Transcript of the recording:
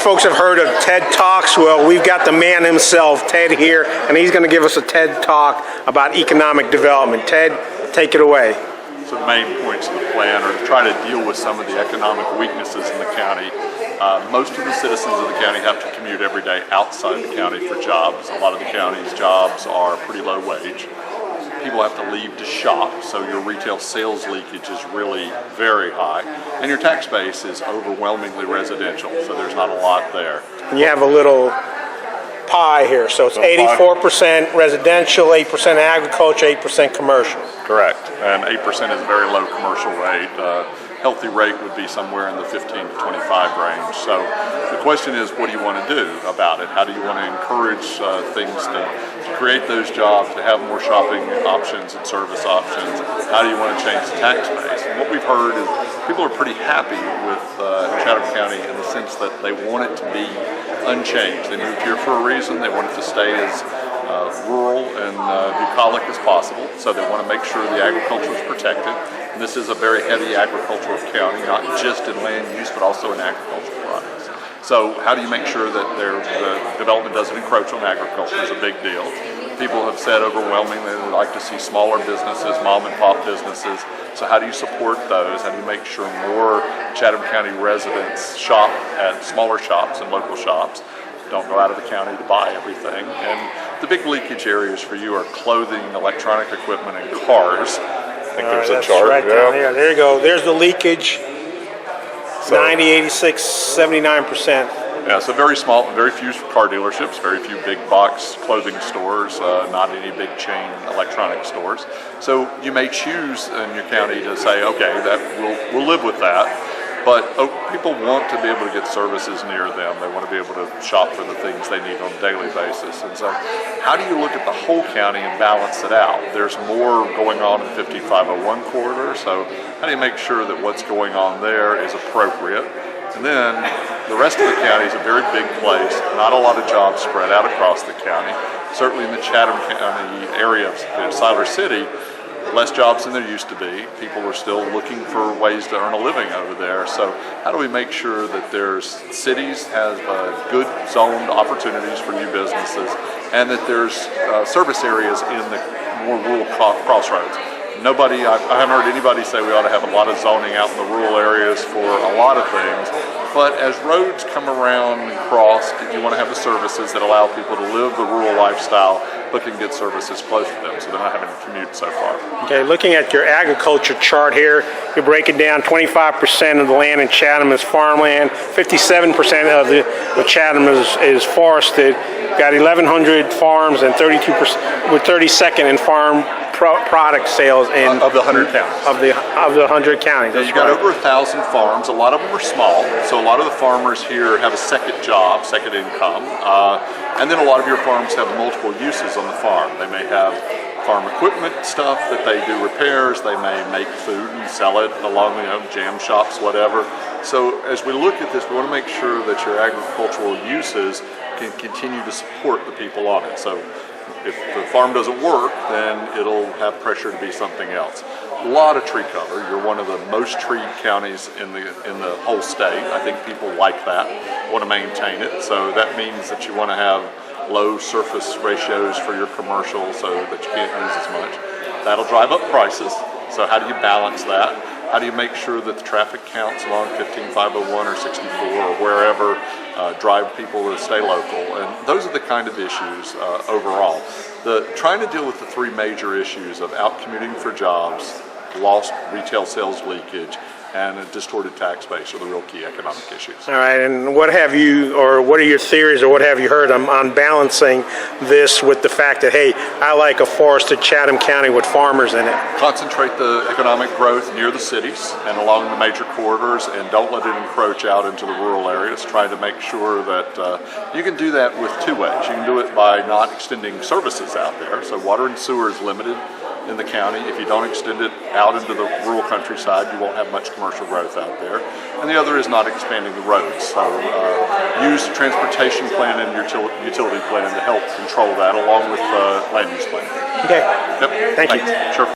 folks have heard of TED Talks. Well, we've got the man himself, Ted, here, and he's going to give us a TED Talk about economic development. Ted, take it away. So the main points of the plan are to try to deal with some of the economic weaknesses in the county. Most of the citizens of the county have to commute every day outside the county for jobs. A lot of the county's jobs are pretty low wage. People have to leave to shop, so your retail sales leakage is really very high. And your tax base is overwhelmingly residential, so there's not a lot there. And you have a little pie here, so it's 84% residential, 8% agriculture, 8% commercial. Correct, and 8% is a very low commercial rate. Healthy rate would be somewhere in the 15 to 25 range. So the question is, what do you want to do about it? How do you want to encourage things to create those jobs, to have more shopping options and service options? How do you want to change the tax base? And what we've heard is people are pretty happy with Chatham County in the sense that they want it to be unchanged. They moved here for a reason. They want it to stay as rural and bucolic as possible, so they want to make sure the agriculture is protected. And this is a very heavy agricultural county, not just in land use, but also in agricultural products. So how do you make sure that the development doesn't encroach on agriculture is a big deal. People have said overwhelmingly they would like to see smaller businesses, mom and pop businesses. So how do you support those? How do you make sure more Chatham County residents shop at smaller shops and local shops? Don't go out of the county to buy everything. And the big leakage areas for you are clothing, electronic equipment, and cars. I think there's a chart. Right down there. There you go. There's the leakage. 90, 86, 79%. Yeah, so very small, very few car dealerships, very few big box clothing stores, not any big chain electronic stores. So you may choose in your county to say, okay, that we'll live with that. But people want to be able to get services near them. They want to be able to shop for the things they need on a daily basis. And so how do you look at the whole county and balance it out? There's more going on in 5501 corridor, so how do you make sure that what's going on there is appropriate? And then the rest of the county is a very big place, not a lot of jobs spread out across the county. Certainly in the Chatham County area of Siler City, less jobs than there used to be. People are still looking for ways to earn a living over there. So how do we make sure that cities have good zoned opportunities for new businesses, and that there's service areas in the more rural crossroads? I haven't heard anybody say we ought to have a lot of zoning out in the rural areas for a lot of things. But as roads come around and cross, you want to have the services that allow people to live the rural lifestyle, but can get services close to them, so they're not having to commute so far. Okay, looking at your agriculture chart here, you break it down. 25% of the land in Chatham is farmland. 57% of the Chatham is forested. Got 1,100 farms and 32%. We're 32nd in farm product sales in of the 100 counties. Of the 100 counties. So you've got over 1,000 farms. A lot of them are small, so a lot of the farmers here have a second job, second income, and then a lot of your farms have multiple uses on the farm. They may have farm equipment stuff that they do repairs. They may make food and sell it along, jam shops, whatever. So as we look at this, we want to make sure that your agricultural uses can continue to support the people on it. So if the farm doesn't work, then it'll have pressure to be something else. A lot of tree cover. You're one of the most treed counties in the whole state. I think people like that, want to maintain it. So that means that you want to have low surface ratios for your commercial so that you can't use as much. That'll drive up prices. So how do you balance that? How do you make sure that the traffic counts along 15501 or 64 or wherever drive people to stay local? And those are the kind of issues overall. Trying to deal with the three major issues of out commuting for jobs, lost retail sales leakage, and a distorted tax base are the real key economic issues. All right, and what are your theories, or what have you heard on balancing this with the fact that, hey, I like a forested Chatham County with farmers in it? Concentrate the economic growth near the cities and along the major corridors, and don't let it encroach out into the rural areas. Try to make sure that you can do that with two ways. You can do it by not extending services out there. So water and sewer is limited in the county. If you don't extend it out into the rural countryside, you won't have much commercial growth out there. And the other is not expanding the roads. So use the transportation plan and your utility plan to help control that, along with the land use plan. Okay. Yep. Thank you. Sure.